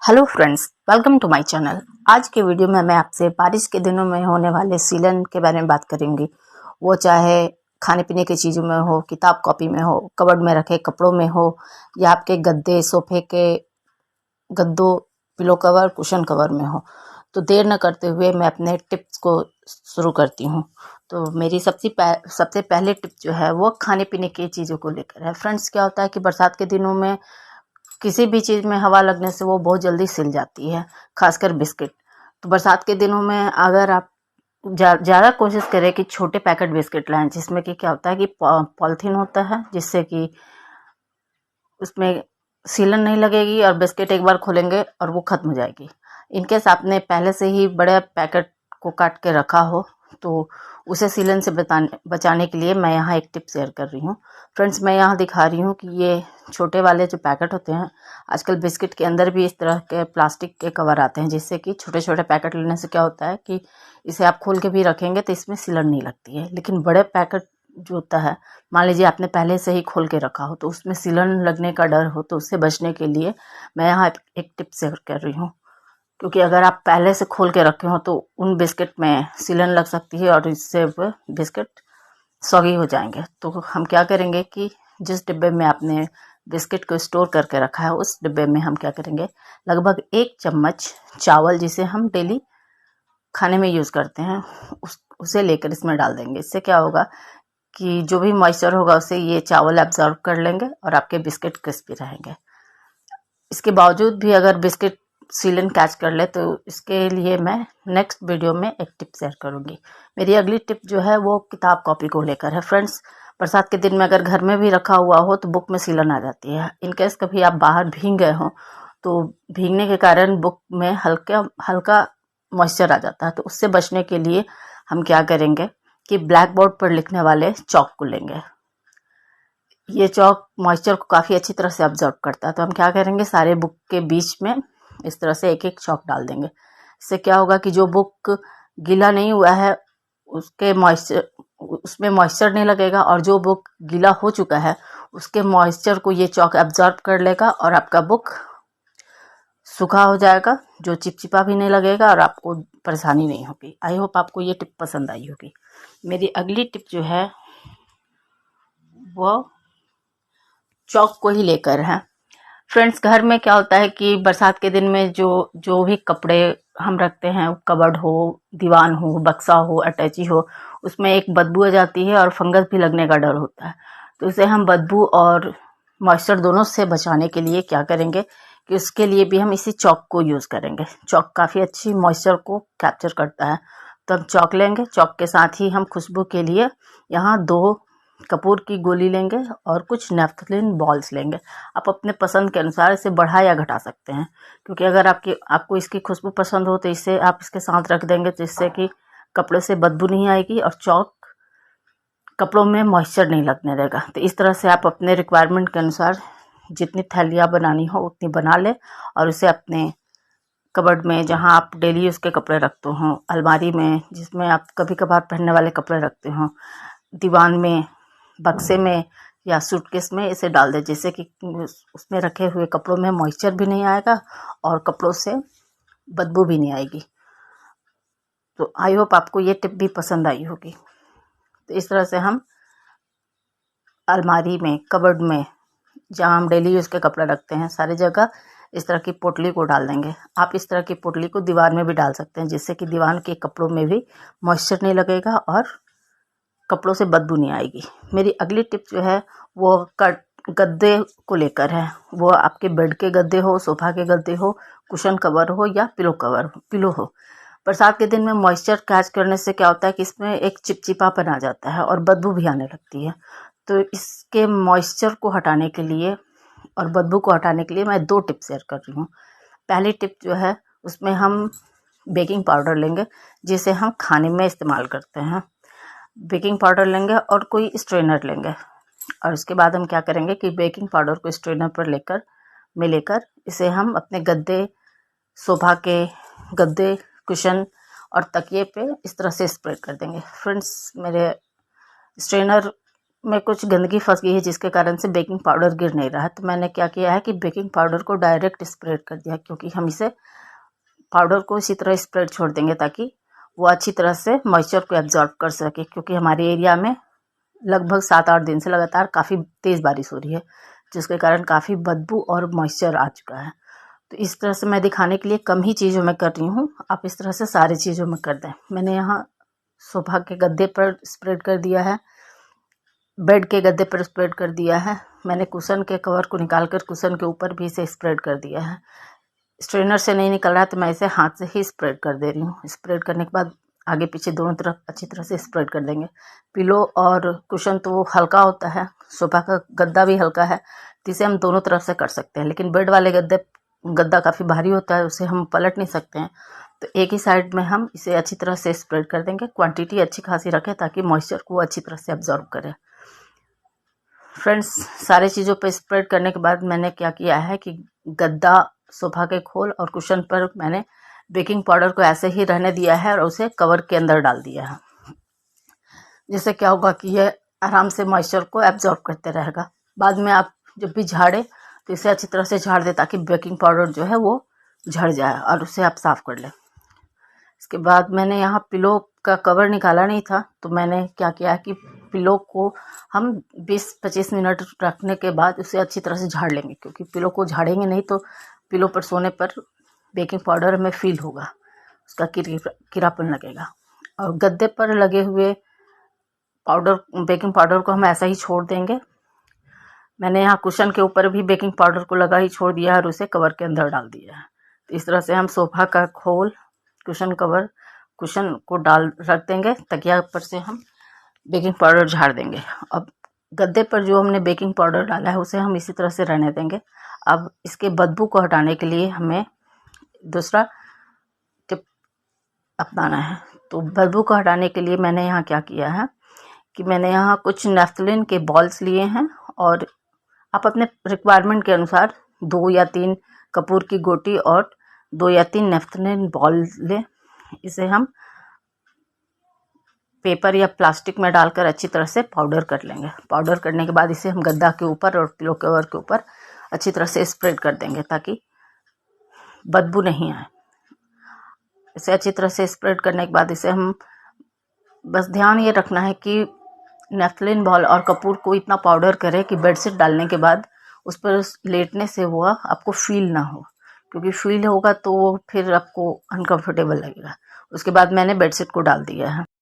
Hello friends, welcome to my channel. आज के video में मैं आपसे बारिश के दिनों में होने वाले सीलन के बारे में बात करूंगी। वो चाहे खाने पीने की चीज़ों में हो, किताब कॉपी में हो, कबर्ड में रखे कपड़ों में हो, या आपके गद्दे सोफे के गद्दों, पिलो कवर, कुशन कवर में हो। तो देर न करते हुए मैं अपने टिप्स को शुरू करती हूँ। तो मेरी सबसे पहले टिप जो है वो खाने पीने की चीज़ों को लेकर है। फ्रेंड्स, क्या होता है कि बरसात के दिनों में किसी भी चीज़ में हवा लगने से वो बहुत जल्दी सिल जाती है, खासकर बिस्किट। तो बरसात के दिनों में अगर आप ज़्यादा कोशिश करें कि छोटे पैकेट बिस्किट लाएं, जिसमें कि क्या होता है कि पॉलीथीन होता है, जिससे कि उसमें सीलन नहीं लगेगी और बिस्किट एक बार खोलेंगे और वो ख़त्म हो जाएगी। इनकेस आपने पहले से ही बड़े पैकेट को काट के रखा हो तो उसे सीलन से बचाने के लिए मैं यहाँ एक टिप शेयर कर रही हूँ। फ्रेंड्स, मैं यहाँ दिखा रही हूँ कि ये छोटे वाले जो पैकेट होते हैं, आजकल बिस्किट के अंदर भी इस तरह के प्लास्टिक के कवर आते हैं, जिससे कि छोटे छोटे पैकेट लेने से क्या होता है कि इसे आप खोल के भी रखेंगे तो इसमें सीलन नहीं लगती है। लेकिन बड़े पैकेट जो होता है, मान लीजिए आपने पहले से ही खोल के रखा हो तो उसमें सीलन लगने का डर हो, तो उससे बचने के लिए मैं यहाँ एक टिप शेयर कर रही हूँ। क्योंकि अगर आप पहले से खोल के रखे हो तो उन बिस्किट में सीलन लग सकती है और इससे वो बिस्किट सॉगी हो जाएंगे। तो हम क्या करेंगे कि जिस डिब्बे में आपने बिस्किट को स्टोर करके रखा है, उस डिब्बे में हम क्या करेंगे, लगभग 1 चम्मच चावल, जिसे हम डेली खाने में यूज़ करते हैं, उसे लेकर इसमें डाल देंगे। इससे क्या होगा कि जो भी मॉइस्चर होगा उसे ये चावल एब्जॉर्ब कर लेंगे और आपके बिस्किट क्रिस्पी रहेंगे। इसके बावजूद भी अगर बिस्किट सीलन कैच कर ले तो इसके लिए मैं नेक्स्ट वीडियो में एक टिप शेयर करूंगी। मेरी अगली टिप जो है वो किताब कॉपी को लेकर है। फ्रेंड्स, बरसात के दिन में अगर घर में भी रखा हुआ हो तो बुक में सीलन आ जाती है। इनकेस कभी आप बाहर भीग गए हो तो भीगने के कारण बुक में हल्का हल्का मॉइस्चर आ जाता है। तो उससे बचने के लिए हम क्या करेंगे कि ब्लैक बोर्ड पर लिखने वाले चॉक को लेंगे। ये चॉक मॉइस्चर को काफ़ी अच्छी तरह से ऑब्जर्व करता है। तो हम क्या करेंगे, सारे बुक के बीच में इस तरह से एक एक चॉक डाल देंगे। इससे क्या होगा कि जो बुक गीला नहीं हुआ है उसमें मॉइस्चर नहीं लगेगा, और जो बुक गीला हो चुका है उसके मॉइस्चर को ये चॉक एब्जॉर्ब कर लेगा और आपका बुक सूखा हो जाएगा, जो चिपचिपा भी नहीं लगेगा और आपको परेशानी नहीं होगी। आई होप आपको ये टिप पसंद आई होगी। मेरी अगली टिप जो है वो चौक को ही लेकर है। फ्रेंड्स, घर में क्या होता है कि बरसात के दिन में जो जो भी कपड़े हम रखते हैं, कबर्ड हो, दीवान हो, बक्सा हो, अटैची हो, उसमें एक बदबू आ जाती है और फंगस भी लगने का डर होता है। तो इसे हम बदबू और मॉइस्चर दोनों से बचाने के लिए क्या करेंगे कि उसके लिए भी हम इसी चॉक को यूज़ करेंगे। चॉक काफ़ी अच्छी मॉइस्चर को कैप्चर करता है। तो हम चॉक लेंगे, चॉक के साथ ही हम खुशबू के लिए यहाँ 2 कपूर की गोली लेंगे और कुछ नेफ्थलिन बॉल्स लेंगे। आप अपने पसंद के अनुसार इसे बढ़ा या घटा सकते हैं, क्योंकि अगर आपको इसकी खुशबू पसंद हो तो इसे आप इसके साथ रख देंगे, तो इससे कि कपड़े से बदबू नहीं आएगी और चॉक कपड़ों में मॉइस्चर नहीं लगने देगा। तो इस तरह से आप अपने रिक्वायरमेंट के अनुसार जितनी थैलियाँ बनानी हो उतनी बना लें और उसे अपने कबर्ड में, जहाँ आप डेली यूज़ के कपड़े रखते हो, अलमारी में जिसमें आप कभी कभार पहनने वाले कपड़े रखते हो, दीवान में, बक्से में या सूटकेस में इसे डाल दें, जिससे कि उसमें रखे हुए कपड़ों में मॉइस्चर भी नहीं आएगा और कपड़ों से बदबू भी नहीं आएगी। तो आई होप आपको ये टिप भी पसंद आई होगी। तो इस तरह से हम अलमारी में, कबर्ड में, जहाँ हम डेली यूज़ के कपड़े रखते हैं, सारी जगह इस तरह की पोटली को डाल देंगे। आप इस तरह की पोटली को दीवार में भी डाल सकते हैं, जिससे कि दीवार के कपड़ों में भी मॉइस्चर नहीं लगेगा और कपड़ों से बदबू नहीं आएगी। मेरी अगली टिप जो है वो गद्दे को लेकर है। वो आपके बेड के गद्दे हो, सोफा के गद्दे हो, कुशन कवर हो या पिलो हो। बरसात के दिन में मॉइस्चर कैच करने से क्या होता है कि इसमें एक चिपचिपापन आ जाता है और बदबू भी आने लगती है। तो इसके मॉइस्चर को हटाने के लिए और बदबू को हटाने के लिए मैं 2 टिप शेयर कर रही हूँ। पहली टिप जो है उसमें हम बेकिंग पाउडर लेंगे, जिसे हम खाने में इस्तेमाल करते हैं। बेकिंग पाउडर लेंगे और कोई स्ट्रेनर लेंगे, और उसके बाद हम क्या करेंगे कि बेकिंग पाउडर को स्ट्रेनर पर लेकर इसे हम अपने गद्दे, सोफा के गद्दे, कुशन और तकिए पे इस तरह से स्प्रेड कर देंगे। फ्रेंड्स, मेरे स्ट्रेनर में कुछ गंदगी फंस गई है जिसके कारण से बेकिंग पाउडर गिर नहीं रहा है। तो मैंने क्या किया है कि बेकिंग पाउडर को डायरेक्ट स्प्रेड कर दिया, क्योंकि हम इसे पाउडर को इसी तरह स्प्रेड छोड़ देंगे ताकि वो अच्छी तरह से मॉइस्चर को एब्जॉर्ब कर सके, क्योंकि हमारे एरिया में लगभग 7-8 दिन से लगातार काफ़ी तेज़ बारिश हो रही है, जिसके कारण काफ़ी बदबू और मॉइस्चर आ चुका है। तो इस तरह से मैं दिखाने के लिए कम ही चीज़ों में कर रही हूँ, आप इस तरह से सारी चीज़ों में कर दें। मैंने यहाँ सोफा के गद्दे पर स्प्रेड कर दिया है, बेड के गद्दे पर स्प्रेड कर दिया है, मैंने कुशन के कवर को निकालकर कुशन के ऊपर भी इसे स्प्रेड कर दिया है। स्ट्रेनर से नहीं निकल रहा है तो मैं इसे हाथ से ही स्प्रेड कर दे रही हूँ। स्प्रेड करने के बाद आगे पीछे दोनों तरफ अच्छी तरह से स्प्रेड कर देंगे। पिलो और कुशन तो हल्का होता है, सोफा का गद्दा भी हल्का है, तो इसे हम दोनों तरफ से कर सकते हैं। लेकिन बेड वाले गद्दा काफ़ी भारी होता है, उसे हम पलट नहीं सकते हैं, तो एक ही साइड में हम इसे अच्छी तरह से स्प्रेड कर देंगे। क्वांटिटी अच्छी खासी रखें ताकि मॉइस्चर को अच्छी तरह से एब्जॉर्ब करे। फ्रेंड्स, सारे चीज़ों पर स्प्रेड करने के बाद मैंने क्या किया है कि गद्दा, सोफा के खोल और कुशन पर मैंने बेकिंग पाउडर को ऐसे ही रहने दिया है और उसे कवर के अंदर डाल दिया है, जिससे क्या होगा कि यह आराम से मॉइस्चर को एब्जॉर्ब करते रहेगा। बाद में आप जब भी झाड़े तो इसे अच्छी तरह से झाड़ दें ताकि बेकिंग पाउडर जो है वो झड़ जाए और उसे आप साफ़ कर लें। इसके बाद मैंने यहाँ पिलो का कवर निकाला नहीं था, तो मैंने क्या किया कि पिलो को हम 20-25 मिनट रखने के बाद उसे अच्छी तरह से झाड़ लेंगे, क्योंकि पिलो को झाड़ेंगे नहीं तो पिलो पर सोने पर बेकिंग पाउडर हमें फील होगा, उसका कीड़ापन लगेगा। और गद्दे पर लगे हुए बेकिंग पाउडर को हम ऐसा ही छोड़ देंगे। मैंने यहाँ कुशन के ऊपर भी बेकिंग पाउडर को लगा ही छोड़ दिया है और उसे कवर के अंदर डाल दिया है। तो इस तरह से हम सोफा का खोल, कुशन कवर, कुशन को रख देंगे, तकिया पर से हम बेकिंग पाउडर झाड़ देंगे। अब गद्दे पर जो हमने बेकिंग पाउडर डाला है उसे हम इसी तरह से रहने देंगे। अब इसके बदबू को हटाने के लिए हमें दूसरा टिप अपनाना है। तो बदबू को हटाने के लिए मैंने यहाँ क्या किया है कि मैंने यहाँ कुछ नेफ्थलीन के बॉल्स लिए हैं और आप अपने रिक्वायरमेंट के अनुसार 2 या 3 कपूर की गोटी और 2 या 3 नेफ्थलीन बॉल लें। इसे हम पेपर या प्लास्टिक में डालकर अच्छी तरह से पाउडर कर लेंगे। पाउडर करने के बाद इसे हम गद्दा के ऊपर और पिलो कवर के ऊपर अच्छी तरह से स्प्रेड कर देंगे ताकि बदबू नहीं आए। इसे अच्छी तरह से स्प्रेड करने के बाद इसे हम बस ध्यान ये रखना है कि नेफ्थलीन बॉल और कपूर को इतना पाउडर करें कि बेडशीट डालने के बाद उस पर लेटने से वो आपको फील ना हो, क्योंकि फील होगा तो वो फिर आपको अनकंफर्टेबल लगेगा। उसके बाद मैंने बेडशीट को डाल दिया है।